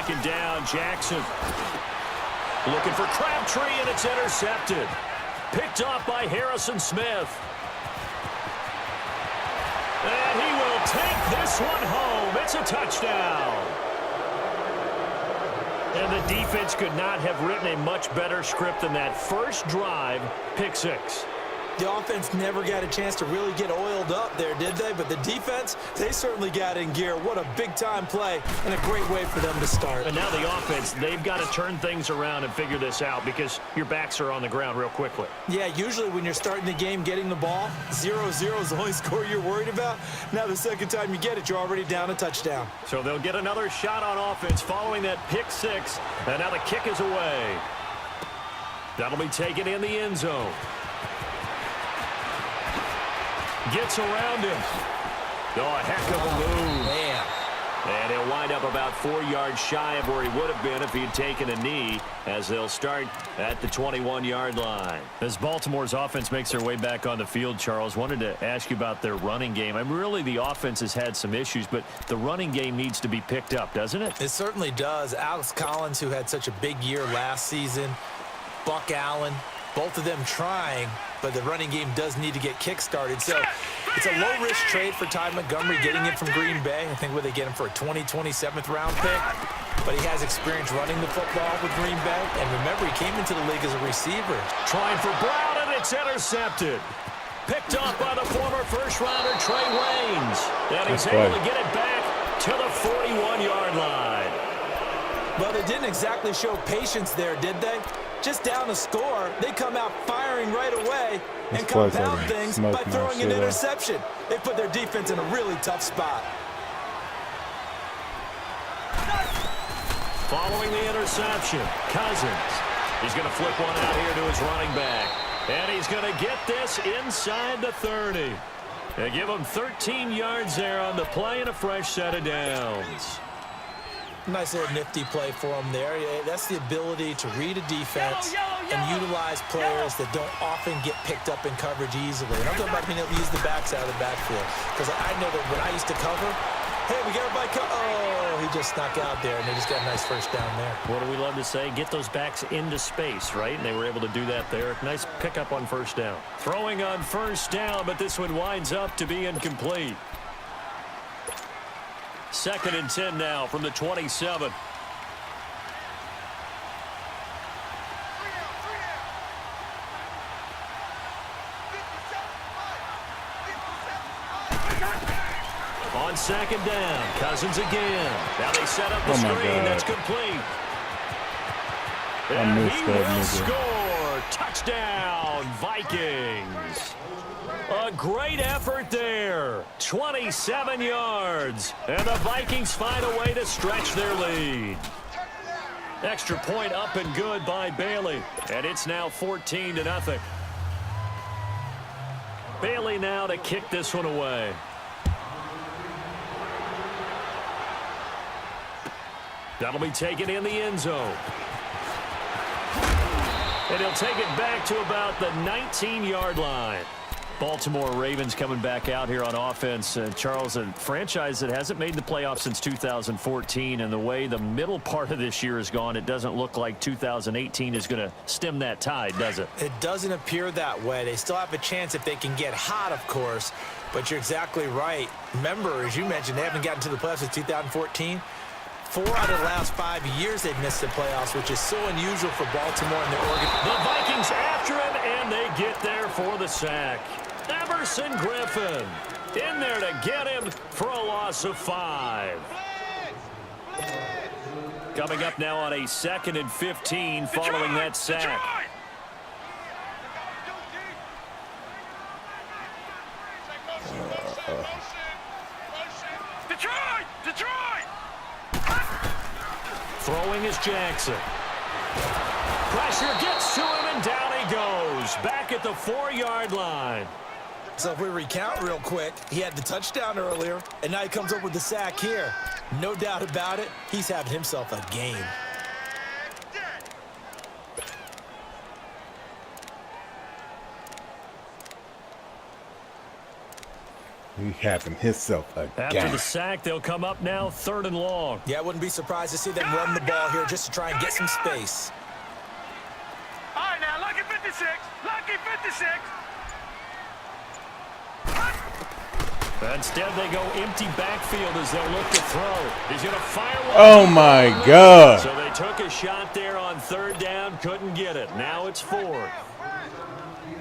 second down. Jackson looking for Crabtree, and it's intercepted. Picked off by Harrison Smith. And he will take this one home. It's a touchdown. And the defense could not have written a much better script than that first drive, pick six. The offense never got a chance to really get oiled up there, did they? But the defense, they certainly got in gear. What a big-time play and a great way for them to start. And now the offense, they've got to turn things around and figure this out because your backs are on the ground real quickly. Yeah, usually when you're starting the game getting the ball, 0-0 is the only score you're worried about. Now the second time you get it, you're already down a touchdown. So they'll get another shot on offense following that pick six. And now the kick is away. That'll be taken in the end zone. Gets around him. Oh, a heck of a move. Man. And he'll wind up about 4 yards shy of where he would have been if he'd taken a knee, as they'll start at the 21-yard line. As Baltimore's offense makes their way back on the field, Charles, wanted to ask you about their running game. I mean, really, the offense has had some issues, but the running game needs to be picked up, doesn't it? It certainly does. Alex Collins, who had such a big year last season, Buck Allen, both of them trying, but the running game does need to get kick-started. So it's a low-risk trade for Ty Montgomery getting him from Green Bay. I think where they get him for a 27th-round pick. But he has experience running the football with Green Bay. And remember, he came into the league as a receiver. Trying for Brown, and it's intercepted. Picked off by the former first-rounder, Trey Waynes. And he's able to get it back to the 41-yard line. Well, they didn't exactly show patience there, did they? Just down a score, they come out firing right away and compound things by throwing an interception. They put their defense in a really tough spot. Following the interception, Cousins. He's going to flip one out here to his running back. And he's going to get this inside the 30. They give him 13 yards there on the play and a fresh set of downs. Nice little nifty play for him there. That's the ability to read a defense and utilize players that don't often get picked up in coverage easily. And I'm talking about being able to use the backs out of the backfield. Because I know that when I used to cover, hey, we got everybody oh, he just snuck out there, and they just got a nice first down there. What do we love to say? Get those backs into space, right? And they were able to do that there. Nice pickup on first down. Throwing on first down, but this one winds up to be incomplete. 2nd and 10 now from the 27. On 2nd down, Cousins again. Now they set up the screen. That's complete. And he will score. Touchdown, Vikings. A great effort there. 27 yards. And the Vikings find a way to stretch their lead. Extra point up and good by Bailey. And it's now 14-0. Bailey now to kick this one away. That'll be taken in the end zone. And he'll take it back to about the 19-yard line. Baltimore Ravens coming back out here on offense. Charles, a franchise that hasn't made the playoffs since 2014, and the way the middle part of this year has gone, it doesn't look like 2018 is going to stem that tide, does it? It doesn't appear that way. They still have a chance if they can get hot, of course, but you're exactly right. Remember, as you mentioned, they haven't gotten to the playoffs since 2014. 4 out of the last 5 years they've missed the playoffs, which is so unusual for Baltimore and their Oregon. The Vikings after him, and they get there for the sack. Everson Griffin in there to get him for a loss of 5. Coming up now on a 2nd and 15 following that sack. Throwing is Jackson. Pressure gets to him, and down he goes. Back at the 4-yard line. So if we recount real quick, he had the touchdown earlier, and now he comes up with the sack here. No doubt about it, he's having himself a game. He having himself a After game. the sack, they'll come up now 3rd and long. Yeah, I wouldn't be surprised to see them run the ball here just to try and get some space. All right, now, lucky 56. Lucky 56. Instead, they go empty backfield as they'll look to throw. He's going to fire one. Oh my God. So they took a shot there on 3rd down, couldn't get it. Now it's 4th.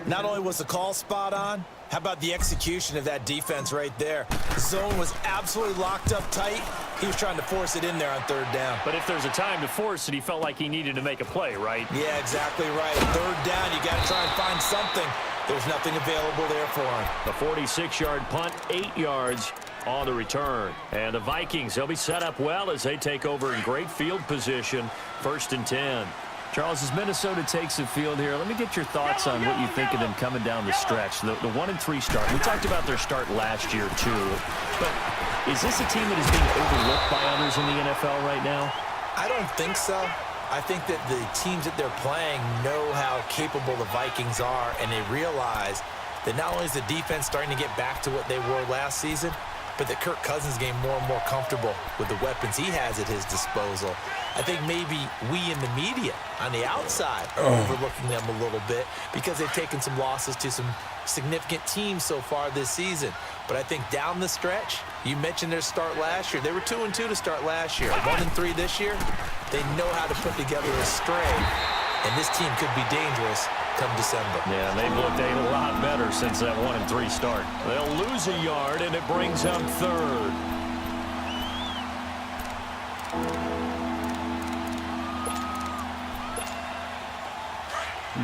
Not only was the call spot on, how about the execution of that defense right there? The zone was absolutely locked up tight. He was trying to force it in there on 3rd down. But if there's a time to force it, he felt like he needed to make a play, right? Yeah, exactly right. 3rd down, you got to try and find something. There's nothing available there for him. A 46-yard punt, 8 yards on the return. And the Vikings, they'll be set up well as they take over in great field position. 1st and 10. Charles, as Minnesota takes the field here, let me get your thoughts on what you think of them coming down the stretch. The 1-3 start. We talked about their start last year, too. But is this a team that is being overlooked by others in the NFL right now? I don't think so. I think that the teams that they're playing know how capable the Vikings are, and they realize that not only is the defense starting to get back to what they were last season, but that Kirk Cousins getting more and more comfortable with the weapons he has at his disposal. I think maybe we in the media on the outside are overlooking them a little bit because they've taken some losses to some significant teams so far this season. But I think down the stretch, you mentioned their start last year. They were 2-2 to start last year. 1-3 this year. They know how to put together a string, and this team could be dangerous come December. Yeah, they've looked a lot better since that 1-3 start. They'll lose a yard, and it brings up 3rd.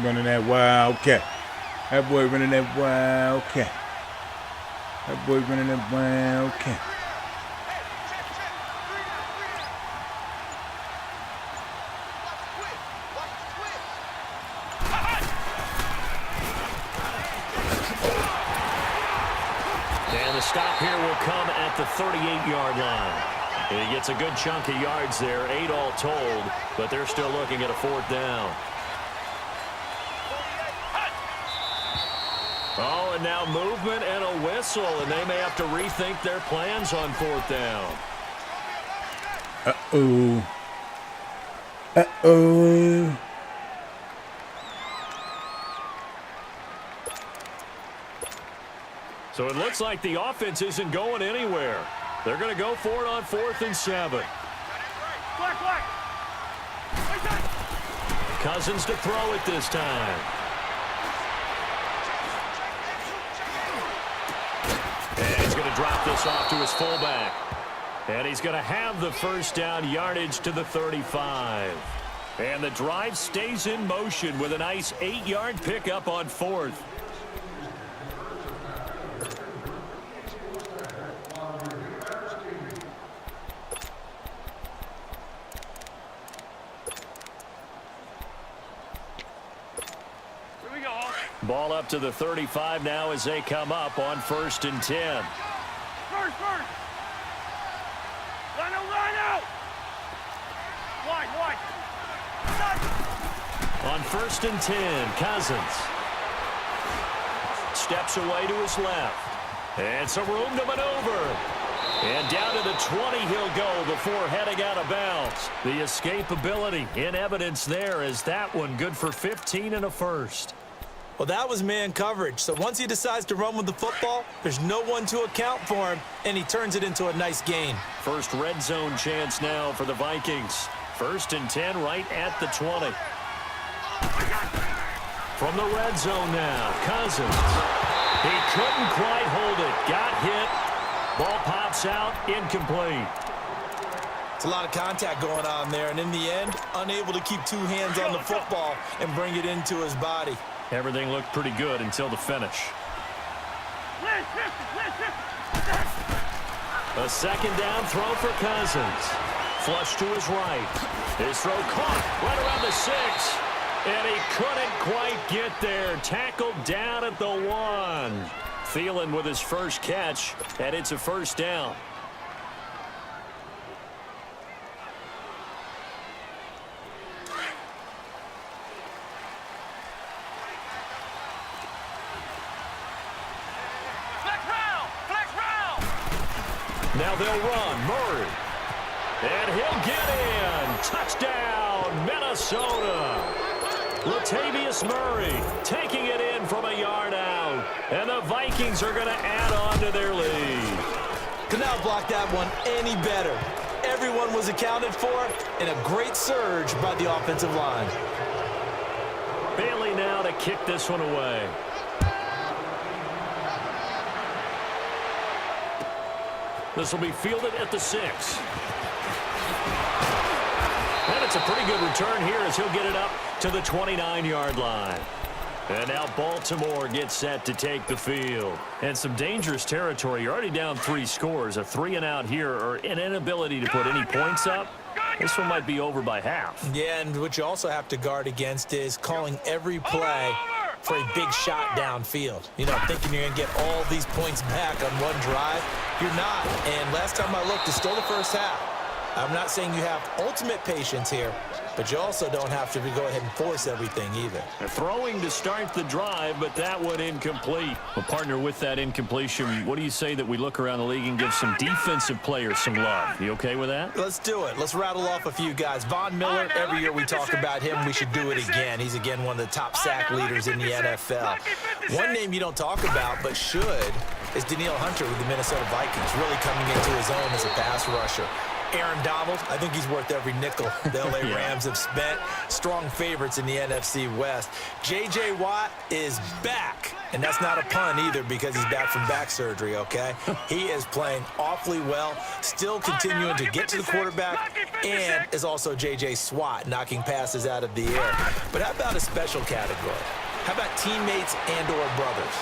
Running that wildcat. That boy running that wildcat. That boy running that wildcat. And the stop here will come at the 38-yard line. He gets a good chunk of yards there, 8 all told, but they're still looking at a 4th down. Oh, and now movement and a whistle, and they may have to rethink their plans on 4th down. Uh-oh. Uh-oh. So it looks like the offense isn't going anywhere. They're going to go for it on 4th and 7. Cousins to throw it this time. And he's going to drop this off to his fullback. And he's going to have the 1st down, yardage to the 35. And the drive stays in motion with a nice 8-yard pickup on 4th. Ball up to the 35 now as they come up on 1st and 10. First. Line out. Wide. On 1st and 10, Cousins steps away to his left. And some room to maneuver. And down to the 20 he'll go before heading out of bounds. The escapability in evidence there as that one good for 15 and a 1st. Well, that was man coverage. So once he decides to run with the football, there's no one to account for him, and he turns it into a nice gain. First red zone chance now for the Vikings. 1st and 10 right at the 20. From the red zone now, Cousins. He couldn't quite hold it. Got hit. Ball pops out, incomplete. It's a lot of contact going on there, and in the end, unable to keep 2 hands on the football and bring it into his body. Everything looked pretty good until the finish. A 2nd down throw for Cousins. Flush to his right. His throw caught right around the 6. And he couldn't quite get there. Tackled down at the 1. Thielen with his first catch, and it's a 1st down. Flex route. Now they'll run. Murray. And he'll get in. Touchdown, Minnesota. Latavius Murray taking it in from a yard out. And the Vikings are going to add on to their lead. Could not block that one any better. Everyone was accounted for, and a great surge by the offensive line. Bailey now to kick this one away. This will be fielded at the 6. And it's a pretty good return here as he'll get it up to the 29-yard line. And now Baltimore gets set to take the field. And some dangerous territory. You're already down 3 scores. A 3-and-out here or an inability to put any points up. This one might be over by half. Yeah, and what you also have to guard against is calling every play for a big shot downfield. You know, thinking you're going to get all these points back on one drive. You're not. And last time I looked, it's still the first half. I'm not saying you have ultimate patience here, but you also don't have to go ahead and force everything either. Throwing to start the drive, but that one incomplete. Well, partner, with that incompletion, what do you say that we look around the league and give some defensive players some love? You okay with that? Let's do it. Let's rattle off a few guys. Von Miller, every year we talk about him. We should do it again. He's, again, one of the top sack leaders in the NFL. One name you don't talk about, but should, is Danielle Hunter with the Minnesota Vikings, really coming into his own as a pass rusher. Aaron Donald, I think he's worth every nickel the LA Rams have spent. Strong favorites in the NFC West. J.J. Watt is back. And that's not a pun either because he's back from back surgery, okay? He is playing awfully well, still continuing to get to the quarterback, and is also J.J. Swat, knocking passes out of the air. But how about a special category? How about teammates and or brothers?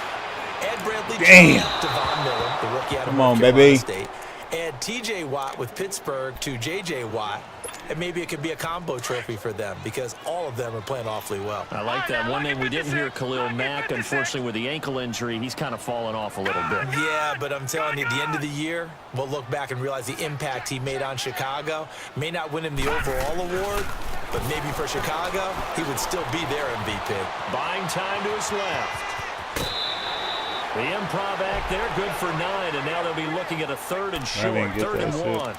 Ed Bradley Jr. to Von Miller, the rookie out of North Carolina State. Add T.J. Watt with Pittsburgh to J.J. Watt, and maybe it could be a combo trophy for them because all of them are playing awfully well. I like that. One name we didn't hear, Khalil Mack. Unfortunately, with the ankle injury, he's kind of fallen off a little bit. Yeah, but I'm telling you, at the end of the year, we'll look back and realize the impact he made on Chicago. May not win him the overall award, but maybe for Chicago, he would still be their MVP. Buying time to his left. The improv act there, good for 9, and now they'll be looking at a 3rd and short, 3rd and 1.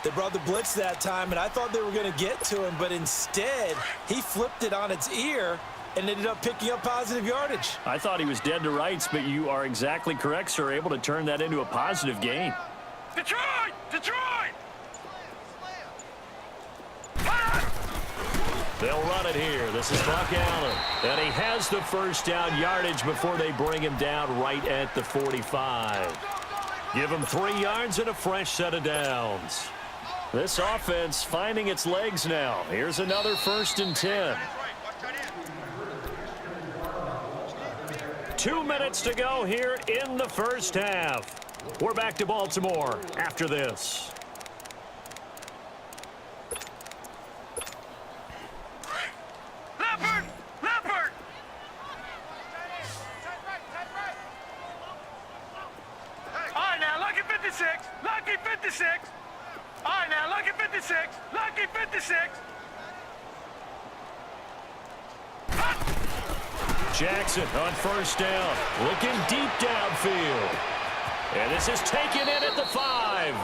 They brought the blitz that time, and I thought they were going to get to him, but instead, he flipped it on its ear and ended up picking up positive yardage. I thought he was dead to rights, but you are exactly correct, sir, able to turn that into a positive gain. Detroit! Detroit! They'll run it here. This is Buck Allen. And he has the first down yardage before they bring him down right at the 45. Give him 3 yards and a fresh set of downs. This offense finding its legs now. Here's another 1st and 10. 2 minutes to go here in the first half. We're back to Baltimore after this. Lucky 56. All right, now, lucky 56. Lucky 56. Jackson on 1st down. Looking deep downfield. And this is taken in at the 5.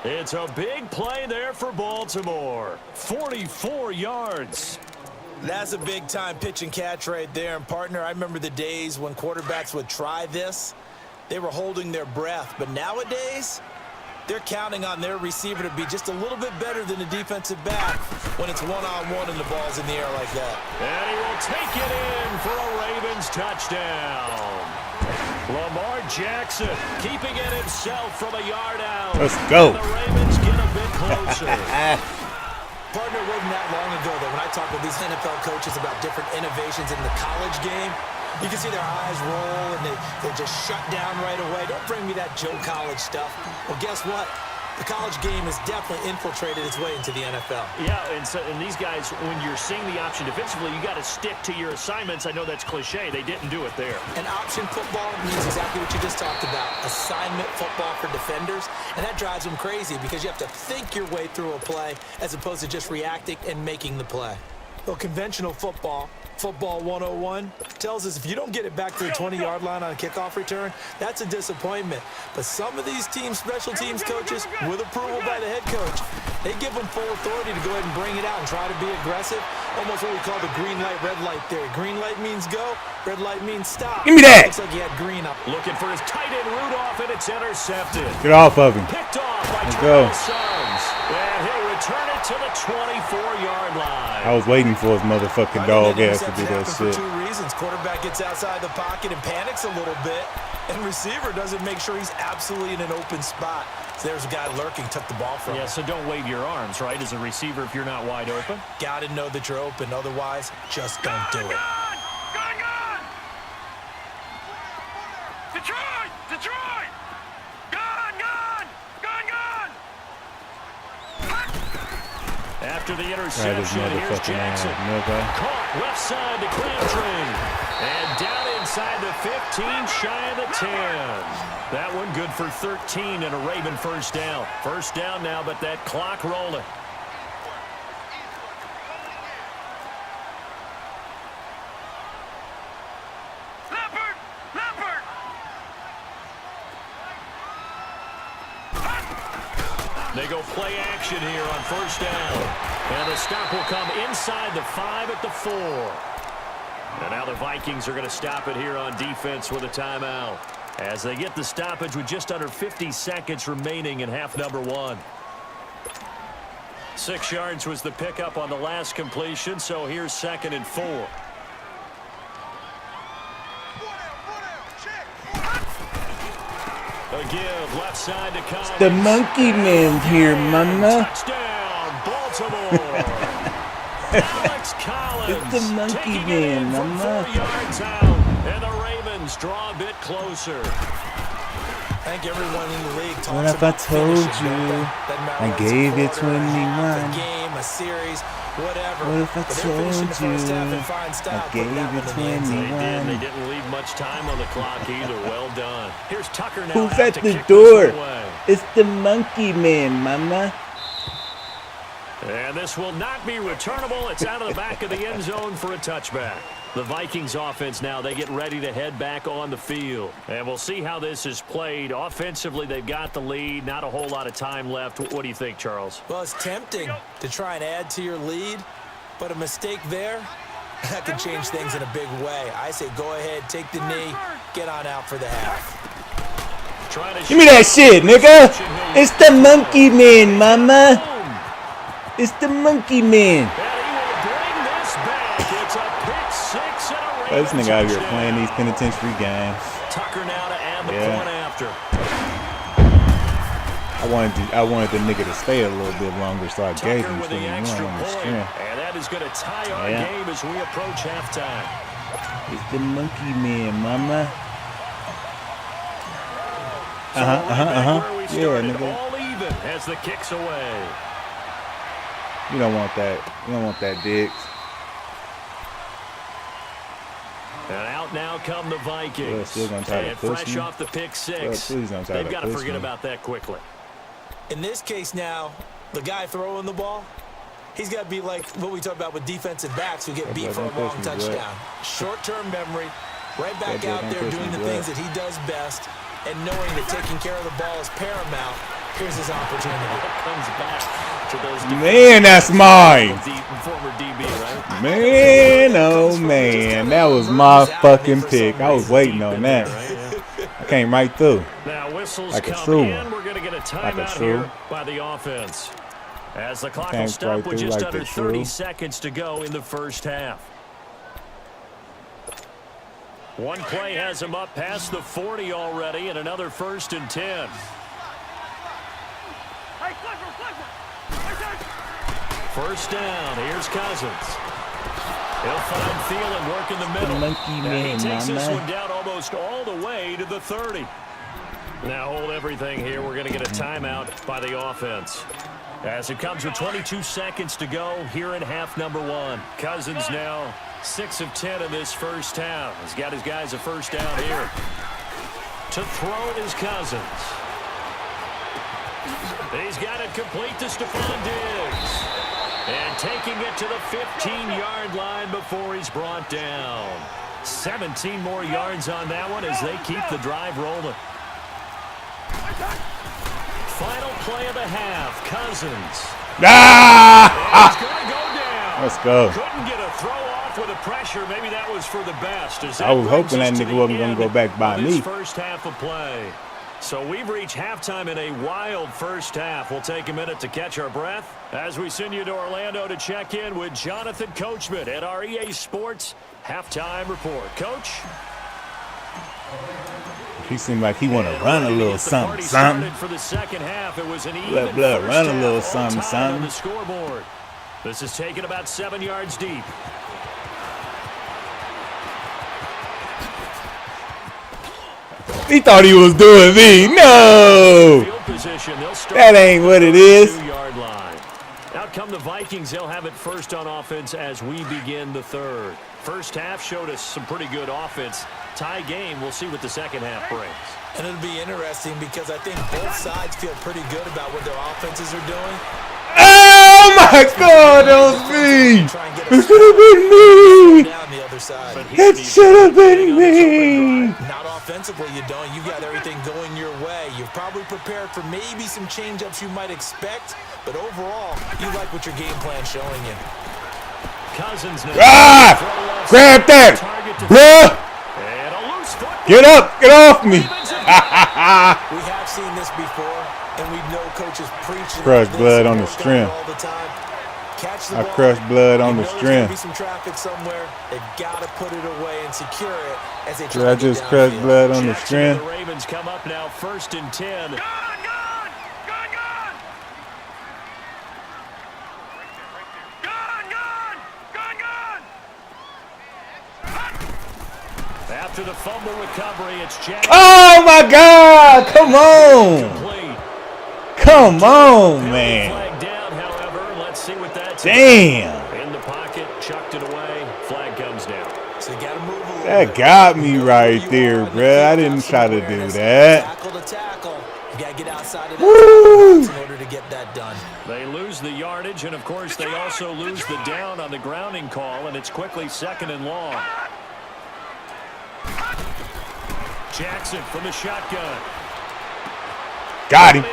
It's a big play there for Baltimore. 44 yards. That's a big-time pitch and catch right there. And, partner, I remember the days when quarterbacks would try this. They were holding their breath. But nowadays, they're counting on their receiver to be just a little bit better than the defensive back when it's one-on-one and the ball's in the air like that. And he will take it in for a Ravens touchdown. Lamar Jackson keeping it himself from a yard out. Let's go. And the Ravens get a bit closer. Partner, it wasn't that long ago that when I talk with these NFL coaches about different innovations in the college game, you can see their eyes roll and they just shut down right away. Don't bring me that Joe College stuff. Well, guess what? The college game has definitely infiltrated its way into the NFL. Yeah, and these guys, when you're seeing the option defensively, you got to stick to your assignments. I know that's cliche. They didn't do it there. And option football means exactly what you just talked about, assignment football for defenders. And that drives them crazy because you have to think your way through a play as opposed to just reacting and making the play. Well, conventional football, Football 101 tells us if you don't get it back to the 20-yard line on a kickoff return, that's a disappointment. But some of these teams, special teams coaches, with approval by the head coach, they give them full authority to go ahead and bring it out and try to be aggressive. Almost what we call the green light, red light theory. Green light means go, red light means stop. Give me that. Looks like he had green up. Looking for his tight end Rudolph, and it's intercepted. Get off of him. Picked off by Let's go. Terrell Suggs. And he'll return it to the 24-yard line. I was waiting for his motherfucking dog ass to do that For shit. 2 reasons. Quarterback gets outside the pocket and panics a little bit, and receiver doesn't make sure he's absolutely in an open spot. So there's a guy lurking, took the ball from him. Yeah, so don't wave your arms, right, as a receiver if you're not wide open. Got to know that you're open. Otherwise, just don't do it. Gun! Detroit! Detroit! Gun! After the Right, his interception, here's motherfucking Jackson. nigga. Caught left side to Crabtree. And down inside the 15, shy of the 10. That one good for 13 and a Raven first down. First down now, but that clock rolling. Leopard! They go play action here on first down. And the stop will come inside the 5 at the 4. And now the Vikings are going to stop it here on defense with a timeout, as they get the stoppage with just under 50 seconds remaining in half number 1. 6 yards was the pickup on the last completion, so here's 2nd and 4. A give left side to Collins. The monkey man's here, mama. Touchdown, Baltimore. Alex Collins. It's the monkey taking man, it in from mama. 4 yards out. And the Ravens draw a bit closer. I think everyone in the league talks What if I about told finishing, you don't they? Doesn't matter I whether it's a gave it quarter, a half, 21? a game, a series, whatever. What if I But they're finishing the told first half you in fine style, I putting gave that it one in the end zone. They 21? didn't leave much time on the clock either. Well done. Here's Tucker now. Who's out at to the kick this door? one away. It's the monkey man, mama. And this will not be returnable. It's out of the back of the end zone for a touchback. The Vikings offense now, they get ready to head back on the field. And we'll see how this is played. Offensively, they've got the lead. Not a whole lot of time left. What do you think, Charles? Well, it's tempting to try and add to your lead, but a mistake there, that could change things in a big way. I say go ahead, take the knee, get on out for the half. Give me that shit, nigga. It's the monkey man, mama. It's the monkey man. This nigga out here playing these penitentiary games. Tucker now to add the point after. I wanted the nigga to stay a little bit longer, so I gave him Tucker with the 21 extra on the point, strength. and that is going to tie our game as we approach halftime. It's the monkey man, mama. Yeah, nigga. All even as the kicks away. You don't want that. You don't want that, Diggs. And out now come the Vikings. Still gonna try to and push fresh me. off the pick six. Please don't try They've to got to push forget me. about that quickly. In this case now, the guy throwing the ball, he's got to be like what we talk about with defensive backs who get beat for a long touchdown. Short-term memory, right back out there doing the things that he does best, and knowing that taking care of the ball is paramount. Here's his opportunity. Comes back to those Man, that's mine. former DB, right? Man, oh man, that was my fucking pick. I was waiting on that. I came right through. Now whistles Like a come true in. one. We're going to get a Like a timeout true. here by the offense. As the clock Came will stop right with through just like under a 30 true. seconds to go in the first half. One play has him up past the 40 already, and another 1st and 10. Hey, Clifford! First down. Here's Cousins. He'll find Thielen work in the middle. monkey And man, he takes this mama. one down almost all the way to the 30. Now hold everything here. We're going to get a timeout by the offense. As it comes with 22 seconds to go here in half number 1. Cousins now 6 of 10 in this first half. He's got his guys a first down here. To throw it is Cousins. He's got it complete to Stephon Diggs. And taking it to the 15-yard line before he's brought down. 17 more yards on that one as they keep the drive rolling. Final play of the half, Cousins. Ah! He's going to go down. Let's go. Couldn't get a throw off with the pressure. Maybe that was for the best. I was hoping that nigga wasn't going to go back by me. First half of play. So we've reached halftime in a wild first half. We'll take a minute to catch our breath as we send you to Orlando to check in with Jonathan Coachman at our EA Sports Halftime Report. Coach? He seemed like he want to run a little something, something. For the second half, it was an Blood, run a little something, something. On the scoreboard. This is taken about 7 yards deep. He thought he was doing me. No! That ain't what it is. Out come the Vikings. They'll have it first on offense as we begin the third. First half showed us some pretty good offense. Tie game. We'll see what the second half brings. And it'll be interesting because I think both sides feel pretty good about what their offenses are doing. Oh my God, that was me. It should have been me. It should have been me. Not offensively, you don't. You got everything going your way. You've probably prepared for maybe some change-ups you might expect, but overall, you like what your game plan's showing you. Cousins now. Grab that, bruh. Get up, get off me. We have seen this before, and we know coaches preach. Crush blood on the strength. I crush blood on the strength. Be some traffic somewhere. They've got to put it away and secure it as they try. I just crush blood on the strength. The Ravens come up now, 1st and 10. After the fumble recovery, it's Jack. Oh my God! Come on! Come on, man! Flag down, however. Let's see what that's. Damn! In the pocket, chucked it away. Flag comes down. So you got to move a little. That got me right there, bruh. I didn't try to do that. Tackle to tackle. You got to get outside of that in order to get that done. They lose the yardage, and of course, they also lose the down on the grounding call, and it's quickly 2nd and long. Jackson from the shotgun. Got him.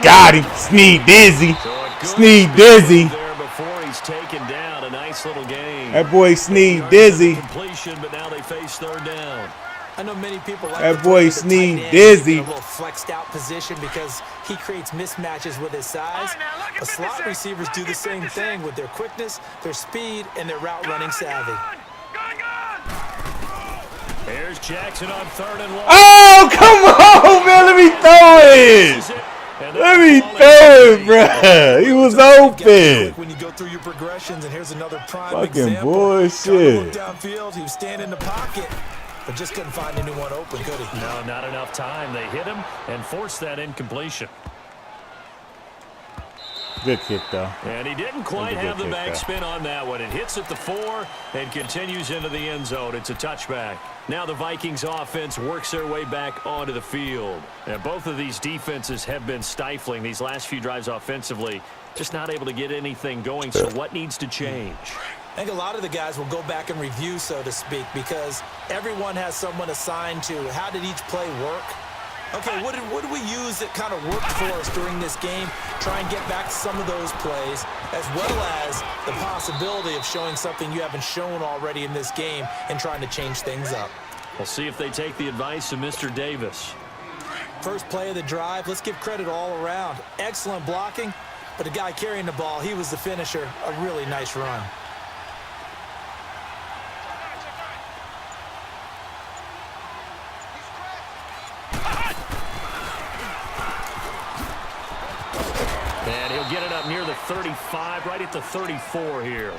Got him. Sneed dizzy. Sneed dizzy. There before he's taken down. A nice little game. That boy sneed dizzy. Completion, but now they face 3rd down. I know many people like that boy sneed dizzy. A little flexed out position because he creates mismatches with his size. But slot receivers do the same thing with their quickness, their speed, and their route running savvy. Here's Jackson on 3rd and 1. Oh, come on, man. Let me throw it. Let me throw it, bro. He was open. When you go through your progressions, and here's another prime fucking example. Bullshit. Downfield, he was standing in the pocket, but just couldn't find anyone open, could he? No, not enough time. They hit him and forced that incompletion. Good kick, though. And he didn't quite have the backspin on that one. It hits at the 4 and continues into the end zone. It's a touchback. Now the Vikings offense works their way back onto the field. And both of these defenses have been stifling these last few drives offensively. Just not able to get anything going. So what needs to change? I think a lot of the guys will go back and review, so to speak, because everyone has someone assigned to how did each play work. Okay, what did we use that kind of worked for us during this game? Try and get back to some of those plays, as well as the possibility of showing something you haven't shown already in this game and trying to change things up. We'll see if they take the advice of Mr. Davis. First play of the drive, let's give credit all around. Excellent blocking, but the guy carrying the ball, he was the finisher. A really nice run. And he'll get it up near the 35, right at the 34 here.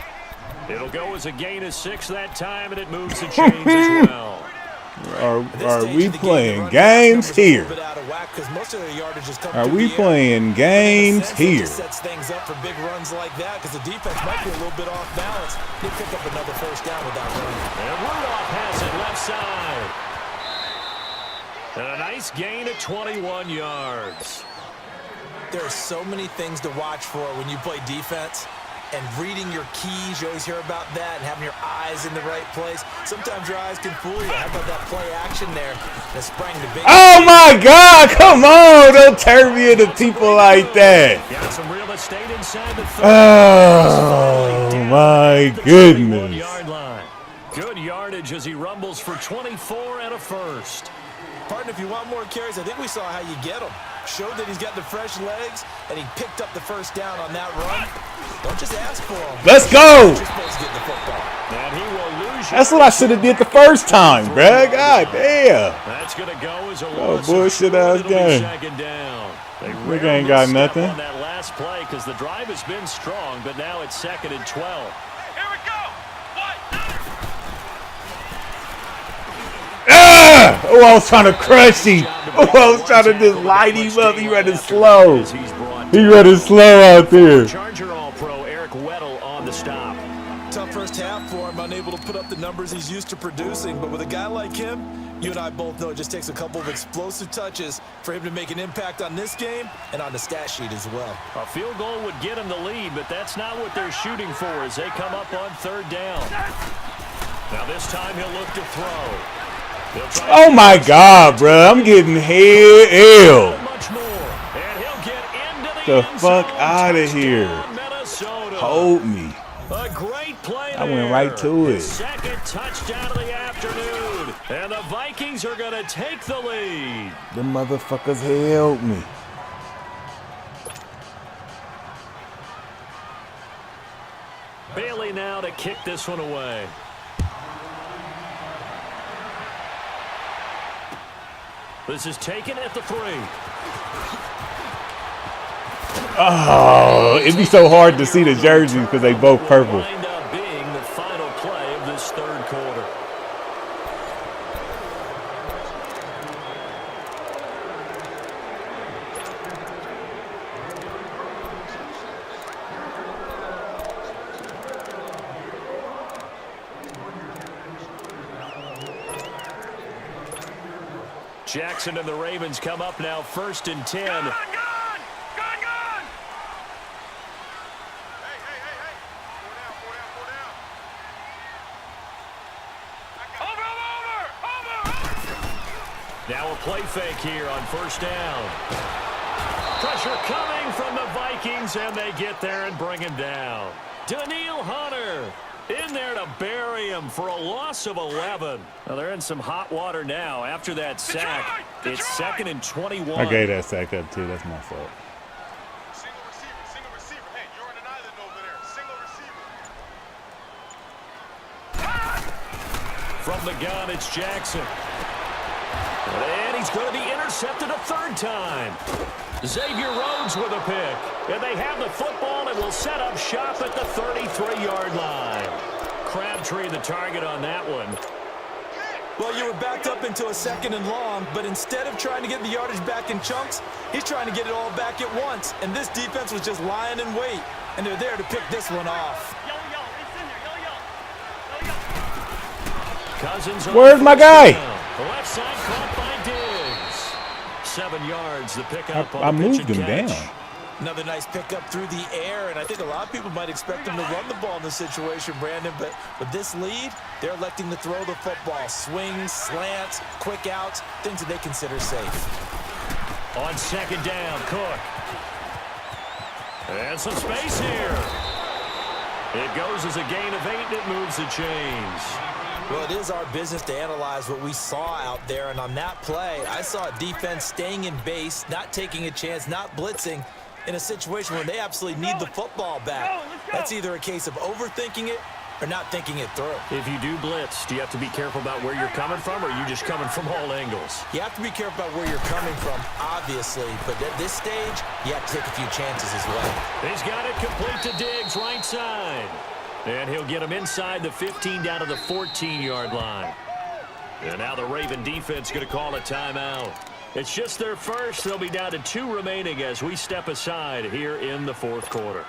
It'll go as a gain of 6 that time, and it moves the chains as well. Are we playing games here? Are we playing games here? Sets things up for big runs like that because the defense might be a little bit off balance. He'll pick up another first down with that run. And Rudolph has it left side. And a nice gain of 21 yards. There are so many things to watch for when you play defense. And reading your keys, you always hear about that, and having your eyes in the right place. Sometimes your eyes can fool you. How about that play action there that sprang the big... Oh, my God. Come on. Don't turn me into people like that. Got some real estate inside the 30. Oh, my goodness. Good yardage as he rumbles for 24 and a first. Partner, if you want more carries, I think we saw how you get them. Showed that he's got the fresh legs, and he picked up the first down on that run. Don't just ask for him. Let's go. You're supposed to get the football. And he will lose. That's what I should have did the first time, bruh. God damn. That's going to go as a Oh, bullshit ass game. second down. Nigga ain't got nothing. On that last play because the drive has been strong, but now it's 2nd and 12. Here we go. Ah! Oh, I was trying to crush him. Oh, I was trying to just light him up. He running slow. He running slow out there. Charger All-Pro Eric Weddle on the stop. Tough first half for him, unable to put up the numbers he's used to producing. But with a guy like him, you and I both know it just takes a couple of explosive touches for him to make an impact on this game and on the stat sheet as well. A field goal would get him the lead, but that's not what they're shooting for as they come up on 3rd down. Now this time he'll look to throw. Oh my God, bro! I'm getting hell. Much more. And he'll get into the fuck out of here. Hold me. A great play. I went right to it. Second touchdown of the afternoon. And the Vikings are going to take the lead. The motherfuckers held me. Bailey now to kick this one away. This is taken at the 3. Oh, it'd be so hard to see the jerseys because they both purple. Wind up being the final play of this 3rd quarter. Jackson and the Ravens come up now 1st and 10. Gun! Hey. Over! Now a play fake here on 1st down. Pressure coming from the Vikings, and they get there and bring him down. Daniil Hunter in there to bury him for a loss of 11. Well, they're in some hot water now after that sack. It's 2nd and 21. I gave that sack up too. That's my fault. Single receiver. Hey, you're on an island over there. Single receiver. From the gun, it's Jackson. And he's going to be intercepted a 3rd time. Xavier Rhodes with a pick. And they have the football and will set up shop at the 33-yard line. Crabtree the target on that one. Well, you were backed up into a 2nd and long, but instead of trying to get the yardage back in chunks, he's trying to get it all back at once. And this defense was just lying in wait, and they're there to pick this one off. Cousins. Where's my guy? The left side caught by Diggs. 7 yards, the pickup on I the moved pitch him and catch. down. Another nice pickup through the air, and I think a lot of people might expect them to run the ball in this situation, Brandon, but with this lead, they're electing to throw the football. Swings, slants, quick outs, things that they consider safe. On 2nd down, Cook. And some space here. It goes as a gain of 8, and it moves the chains. Well, it is our business to analyze what we saw out there, and on that play, I saw a defense staying in base, not taking a chance, not blitzing, in a situation where they absolutely need the football back. That's either a case of overthinking it or not thinking it through. If you do blitz, do you have to be careful about where you're coming from, or are you just coming from all angles? You have to be careful about where you're coming from, obviously, but at this stage, you have to take a few chances as well. He's got it complete to Diggs, right side. And he'll get him inside the 15 down to the 14-yard line. And now the Raven defense going to call a timeout. It's just their first. They'll be down to 2 remaining as we step aside here in the 4th quarter.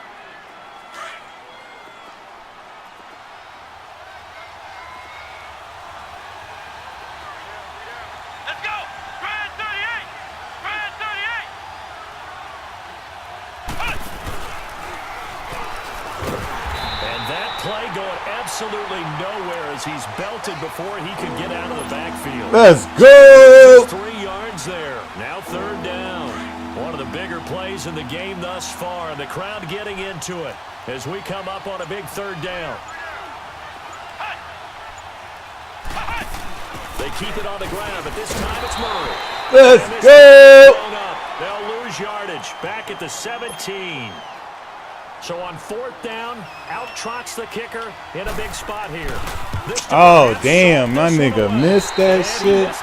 Let's go! Brad 38! Brad 38! play going absolutely nowhere as he's belted before he can get out of the backfield. Let's go. 3 yards there. Now 3rd down. One of the bigger plays in the game thus far, and the crowd getting into it as we come up on a big 3rd down. They keep it on the ground, but this time it's Murray. Let's go. They'll lose yardage back at the 17. So on 4th down, out trots the kicker in a big spot here. Oh, damn, my nigga missed that shit.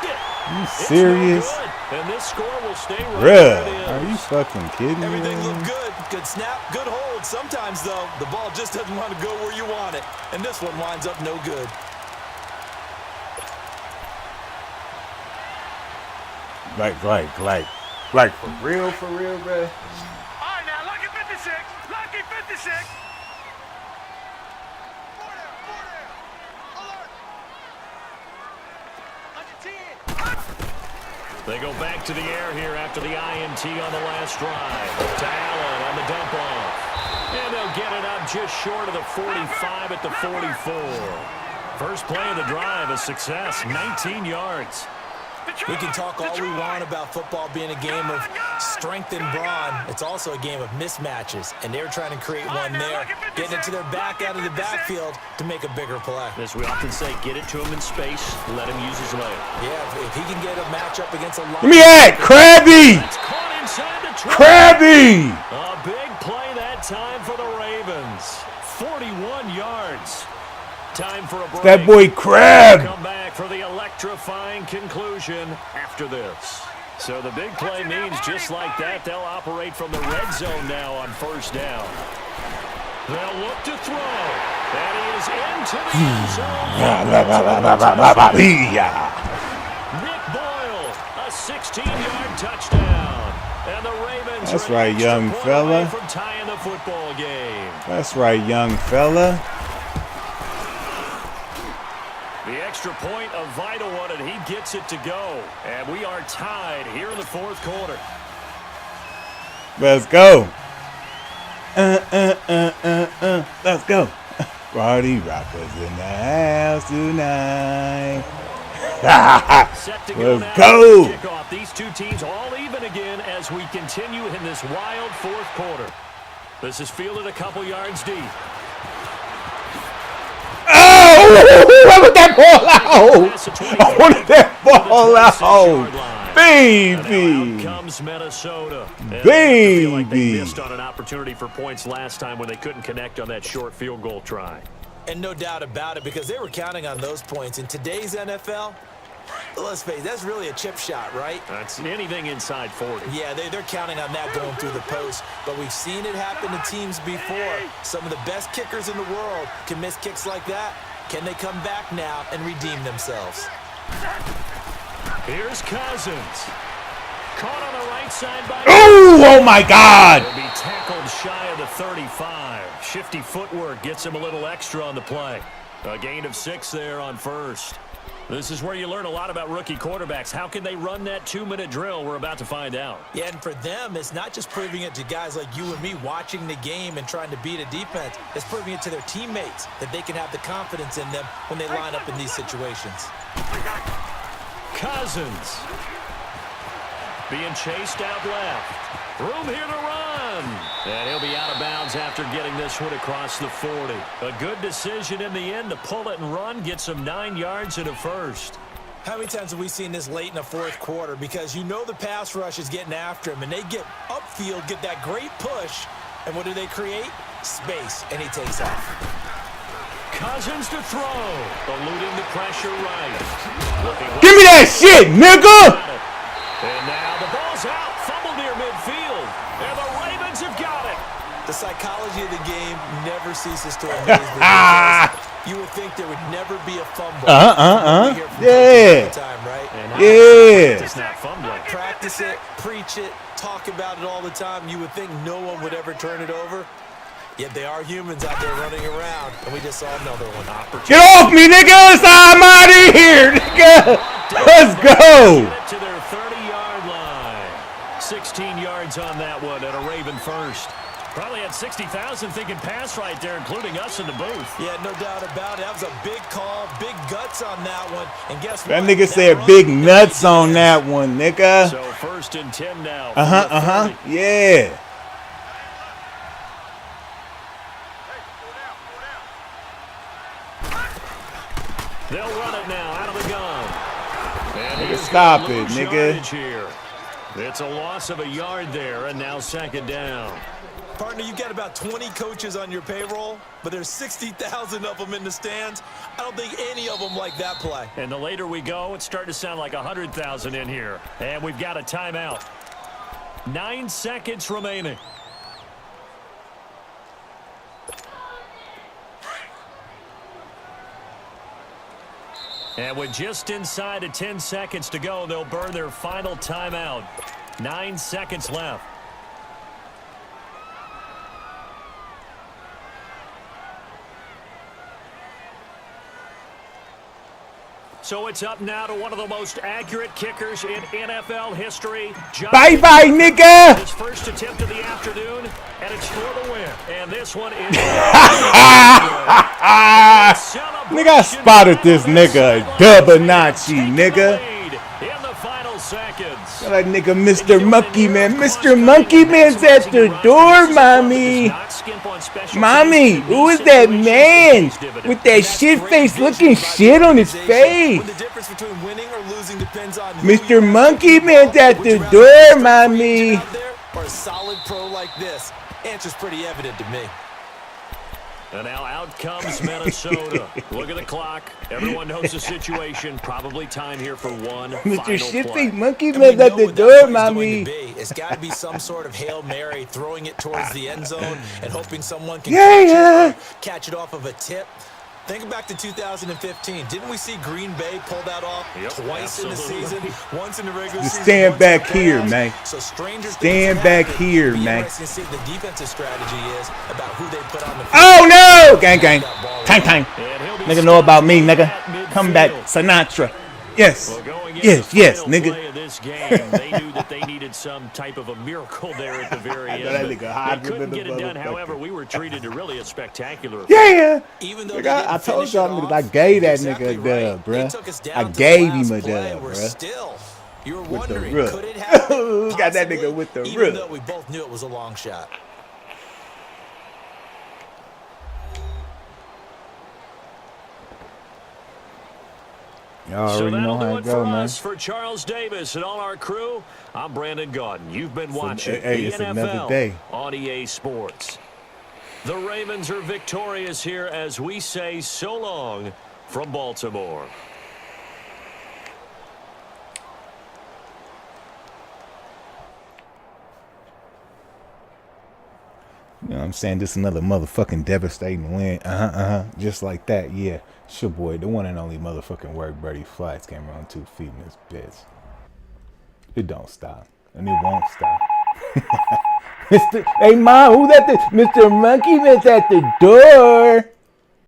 You serious? And this score will stay right Bruh, where it is. are you fucking kidding me? Everything looked good. Good snap, good hold. Sometimes, though, the ball just doesn't want to go where you want it. And this one winds up no good. Like, for real, bruh? All right, now, lucky 56. Lucky 56. They go back to the air here after the INT on the last drive. To Allen on the dump off. And they'll get it up just short of the 45 at the 44. First play of the drive, a success, 19 yards. We can talk all we want about football being a game of strength and brawn. It's also a game of mismatches, and they're trying to create one there, getting it to their back out of the backfield to make a bigger play. As we often say, get it to him in space, let him use his leg. Yeah, if he can get a matchup against a line. Give me that, Krabby! It's caught inside the 20. Krabby! A big play that time for the Ravens. 41 yards. Time for a break. That boy Crab! Come back for the electrifying conclusion after this. So the big play means just like that, they'll operate from the red zone now on 1st down. They'll look to throw. That is into the end zone. Nick Boyle, a 16-yard touchdown. And the Ravens That's are an right, extra young point fella. away from tying the football game. That's right, young fella. The extra point, a vital one, and he gets it to go. And we are tied here in the 4th quarter. Let's go. Let's go. Party rockers in the house tonight. Set to go Let's now. go. Kickoff. These two teams all even again as we continue in this wild 4th quarter. This is fielded a couple yards deep. Oh, I want that ball out. I wanted that ball out. Baby. Out comes Minnesota. And I feel like they missed on an opportunity for points last time when they couldn't connect on that short field goal try. And no doubt about it, because they were counting on those points. In today's NFL, let's face it, that's really a chip shot, right? That's anything inside 40. Yeah, they're counting on that going through the post. But we've seen it happen to teams before. Some of the best kickers in the world can miss kicks like that. Can they come back now and redeem themselves? Here's Cousins. Caught on the right side by... Oh my God. Will be tackled shy of the 35. Shifty footwork gets him a little extra on the play. A gain of 6 there on 1st. This is where you learn a lot about rookie quarterbacks. How can they run that 2-minute drill? We're about to find out. Yeah, and for them, it's not just proving it to guys like you and me watching the game and trying to beat a defense. It's proving it to their teammates that they can have the confidence in them when they line up in these situations. Cousins being chased out left. Room here to run. And he'll be out of bounds after getting this one across the 40. A good decision in the end to pull it and run. Gets him 9 yards in a 1st. How many times have we seen this late in the 4th quarter? Because you know the pass rush is getting after him, and they get upfield, get that great push, and what do they create? Space, and he takes off. Cousins to throw. Eluding the pressure right. Give me that shit, nigga. And now the ball's out. Fumble near midfield. And the Ravens have got it. The psychology of the game never ceases to amaze me. Because you would think there would never be a fumble. Yeah. Time, right? Yeah. It's not fumbling. Practice it, preach it, talk about it all the time. You would think no one would ever turn it over. Yet they are humans out there running around, and we just saw another one. Get off me, niggas! I'm out of here, nigga! Let's go! To their 30-yard line. 16 yards on that one, and a Raven 1st. Probably had 60,000 thinking pass right there, including us in the booth. Yeah, no doubt about it. That was a big call, big guts on that one. And guess what? That nigga said big nuts on that one, nigga. So 1st and 10 now. Yeah. They'll run it now out of the gun. Nigga, stop it, nigga. Here. It's a loss of a yard there, and now 2nd down. Partner, you got about 20 coaches on your payroll, but there's 60,000 of them in the stands. I don't think any of them like that play. And the later we go, it's starting to sound like 100,000 in here. And we've got a timeout. 9 seconds remaining. And with just inside of 10 seconds to go, they'll burn their final timeout. 9 seconds left. So it's up now to one of the most accurate kickers in NFL history. Bye-bye, nigga. His first attempt of the afternoon, and it's for the win. And this one is... Nigga, I spotted this nigga. Dubanachi, nigga. In the final seconds. That nigga, Mr. Monkey Man. Mr. Monkey Man's at the door, mommy. Mommy, who is that man with that shit face looking shit on his face? The difference between winning or losing depends on Mr. Monkey Man's at the door, mommy. Or a solid pro like this. Answer's pretty evident to me. And now out comes Minnesota. Look at the clock. Everyone knows the situation. Probably time here for one Mr. final Shitface play. Monkey Man's at the door, mommy. It's got to be some sort of Hail Mary, throwing it towards the end zone and hoping someone can catch it off of a tip. Think back to 2015. Didn't we see Green Bay pull that off twice in the season? Once in the regular season. Stand back here, man. So stand back here, man. Interesting to see what the defensive strategy is about who they put on the field. Oh no! Gang, gang. Time, time. Nigga know about me, nigga. Come back, Sinatra. Yes. Yes, yes, nigga. This game, they knew that they needed some type of a miracle there at the very end. They couldn't get it done. However, we were treated to really a spectacular. Yeah. Nigga, I told y'all niggas I gave that nigga a dub, bruh. I gave him a dub, bruh. You're with wondering, the could it happen? got that nigga with the even though we both knew it was a long shot. Y'all already know how it go, man. For Charles Davis and all our crew, I'm Brandon Gaudin. You've been watching the NFL on EA Sports. The Ravens are victorious here as we say so long from Baltimore. You know what I'm saying? Just another motherfucking devastating win. Just like that, yeah. It's your boy, the one and only motherfucking work, Birdie Flights, came around 2 feet in this bitch. It don't stop. And it won't stop. Hey, Mom, who's at the... Mr. Monkey Man's at the door.